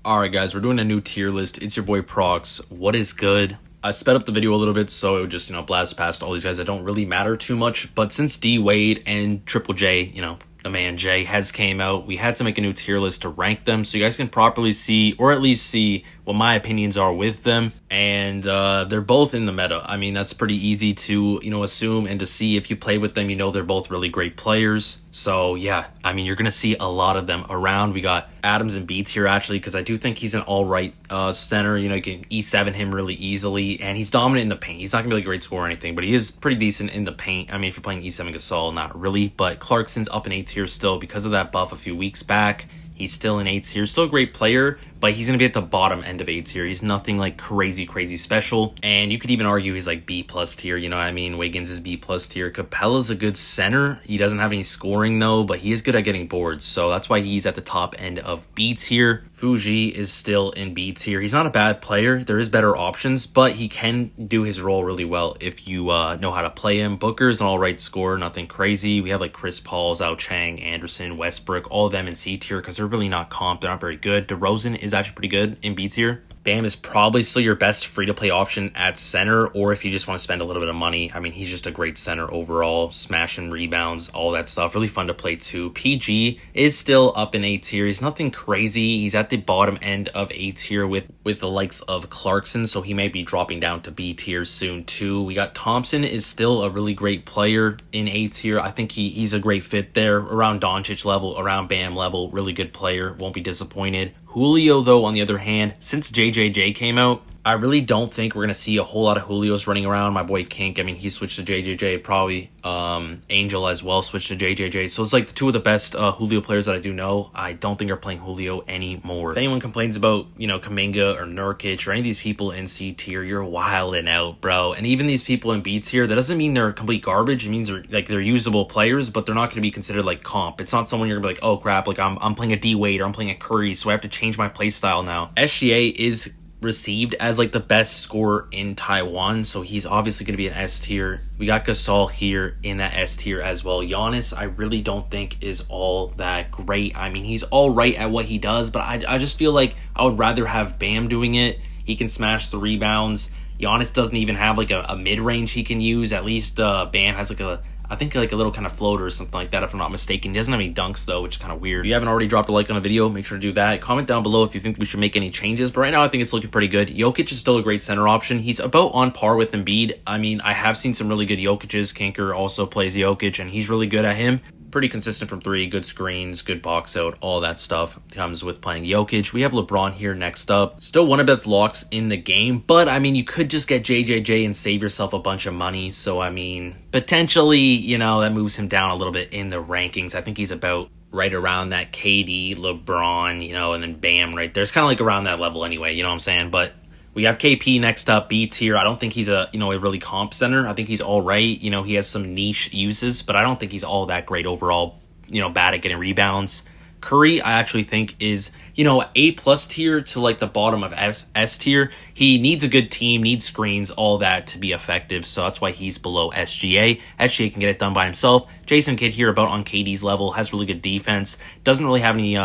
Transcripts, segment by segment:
Alright guys, we're doing a new tier list. It's your boy Prox. What is good? I sped up the video a little bit so it would just, blast past all these guys that don't really matter too much. But since Dwade and Triple J, the man J, has came out, we had to make a new tier list to rank them so you guys can properly see, or at least see, what my opinions are with them. And they're both in the meta. I mean, that's pretty easy to, assume and to see. If you play with them, they're both really great players. So yeah, I mean, you're going to see a lot of them around. We got Adams and Beats here actually, because I do think he's an alright center. You can E7 him really easily, and he's dominant in the paint. He's not going to be a great scorer or anything, but he is pretty decent in the paint. I mean, if you're playing E7 Gasol, not really, but Clarkson's up in A tier still because of that buff a few weeks back. He's still in A tier, still a great player, but he's going to be at the bottom end of A tier. He's nothing like crazy special. And you could even argue he's like B plus tier, you know what I mean? Wiggins is B plus tier. Capella's a good center. He doesn't have any scoring though, but he is good at getting boards. So that's why he's at the top end of B tier. Fuji is still in B tier. He's not a bad player. There is better options, but he can do his role really well if you know how to play him. Booker's an alright scorer, nothing crazy. We have like Chris Paul, Zhao Chang, Anderson, Westbrook, all of them in C tier because they're really not comp. They're not very good. DeRozan is actually pretty good in B tier. Bam is probably still your best free-to-play option at center, or if you just want to spend a little bit of money. I mean, he's just a great center overall, smashing rebounds, all that stuff. Really fun to play too. PG is still up in A tier. He's nothing crazy. He's at the bottom end of A tier with the likes of Clarkson, so he may be dropping down to B tier soon too. We got Thompson is still a really great player in A tier. I think he's a great fit there, around Doncic level, around Bam level. Really good player. Won't be disappointed. Julio, though, on the other hand, since JJJ came out, I really don't think we're going to see a whole lot of Julios running around. My boy Kink, I mean, he switched to JJJ. Probably Angel as well switched to JJJ. So it's like the two of the best Julio players that I do know. I don't think are playing Julio anymore. If anyone complains about, Kuminga or Nurkic or any of these people in C tier, you're wilding out, bro. And even these people in B tier, that doesn't mean they're complete garbage. It means they're usable players, but they're not going to be considered like comp. It's not someone you're going to be like, oh crap, like I'm playing a Dwade or I'm playing a Curry, so I have to change my play style now. SGA is received as like the best scorer in Taiwan, so he's obviously going to be an S tier. We got Gasol here in that S tier as well. Giannis, I really don't think is all that great. I mean, he's all right at what he does, but I just feel like I would rather have Bam doing it. He can smash the rebounds. Giannis doesn't even have like a mid-range he can use. At least Bam has like a little kind of floater or something like that, if I'm not mistaken. He doesn't have any dunks, though, which is kind of weird. If you haven't already dropped a like on the video, make sure to do that. Comment down below if you think we should make any changes. But right now, I think it's looking pretty good. Jokic is still a great center option. He's about on par with Embiid. I mean, I have seen some really good Jokic's. Kinker also plays Jokic, and he's really good at him. Pretty consistent from three, good screens, good box out, all that stuff comes with playing Jokic. We have LeBron here next up. Still one of best locks in the game, but I mean, you could just get JJJ and save yourself a bunch of money. So I mean, potentially, that moves him down a little bit in the rankings. I think he's about right around that KD, LeBron, and then Bam right there. It's kind of like around that level anyway, you know what I'm saying? But we have KP next up, B tier. I don't think he's a really comp center. I think he's all right. He has some niche uses, but I don't think he's all that great overall. Bad at getting rebounds. Curry, I actually think is, A plus tier to like the bottom of S tier. He needs a good team, needs screens, all that to be effective. So that's why he's below SGA. SGA can get it done by himself. Jason Kidd here about on KD's level, has really good defense. Doesn't really have any,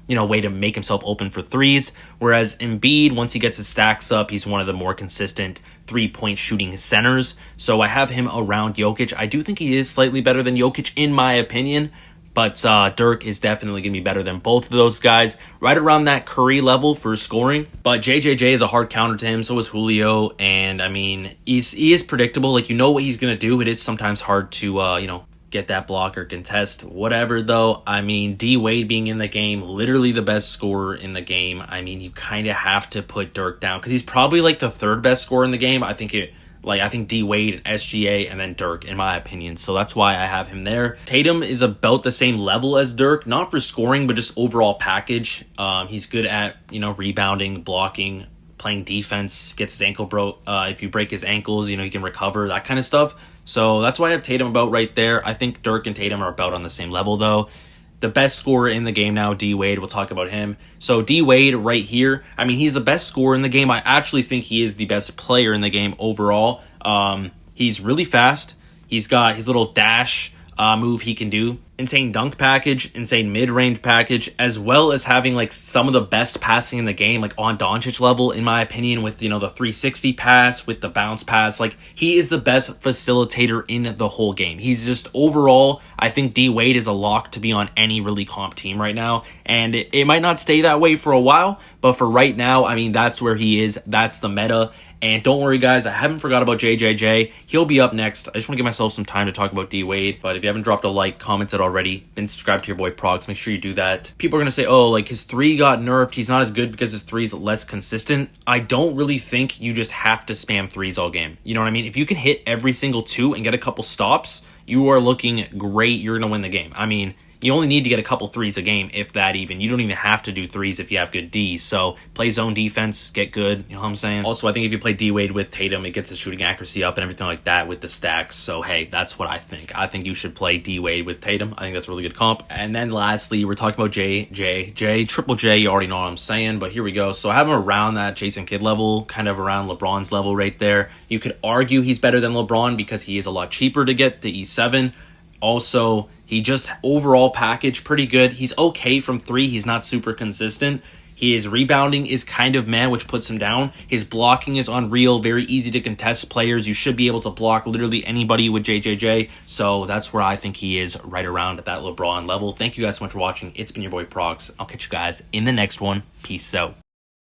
way to make himself open for threes. Whereas Embiid, once he gets his stacks up, he's one of the more consistent three-point shooting centers. So I have him around Jokic. I do think he is slightly better than Jokic in my opinion, but Dirk is definitely going to be better than both of those guys. Right around that Curry level for scoring. But JJJ is a hard counter to him, so is Julio. And I mean, he is predictable. Like, what he's going to do. It is sometimes hard to, get that block or contest, whatever. Though, I mean, Dwade being in the game, literally the best scorer in the game. I mean, you kind of have to put Dirk down because he's probably like the third best scorer in the game. I think Dwade, SGA, and then Dirk, in my opinion. So that's why I have him there. Tatum is about the same level as Dirk, not for scoring, but just overall package. He's good at rebounding, blocking, playing defense, gets his ankle broke. If you break his ankles, he can recover, that kind of stuff. So that's why I have Tatum about right there. I think Dirk and Tatum are about on the same level, though. The best scorer in the game now, D-Wade. We'll talk about him. So D-Wade right here, I mean, he's the best scorer in the game. I actually think he is the best player in the game overall. He's really fast. He's got his little dash move he can do. insane dunk package, insane mid-range package, as well as having like some of the best passing in the game, like on Doncic level, in my opinion, with, you know, the 360 pass, with the bounce pass. Like, he is the best facilitator in the whole game. He's just overall, I think D Wade is a lock to be on any really comp team right now, and it might not stay that way for a while, but for right now, I mean, that's where he is. That's the meta. And don't worry, guys, I haven't forgot about JJJ. He'll be up next. I just want to give myself some time to talk about D Wade. But if you haven't dropped a like, commented already, been subscribed to your boy Progs, make sure you do that. People are going to say, oh, like, his 3 got nerfed. He's not as good because his 3 is less consistent. I don't really think you just have to spam 3s all game. You know what I mean? If you can hit every single 2 and get a couple stops, you are looking great. You're going to win the game. I mean, you only need to get a couple 3s a game, if that even. You don't even have to do 3s if you have good Ds. So play zone defense, get good. You know what I'm saying? Also, I think if you play D Wade with Tatum, it gets his shooting accuracy up and everything like that with the stacks. So, hey, that's what I think. I think you should play D Wade with Tatum. I think that's a really good comp. And then lastly, we're talking about JJJ. Triple J, you already know what I'm saying, but here we go. So I have him around that Jason Kidd level, kind of around LeBron's level right there. You could argue he's better than LeBron because he is a lot cheaper to get to E7. Also, he just overall package pretty good. He's okay from 3. He's not super consistent. His rebounding is kind of meh, which puts him down. His blocking is unreal. Very easy to contest players. You should be able to block literally anybody with JJJ. So that's where I think he is, right around at that LeBron level. Thank you guys so much for watching. It's been your boy Progs. I'll catch you guys in the next one. Peace out.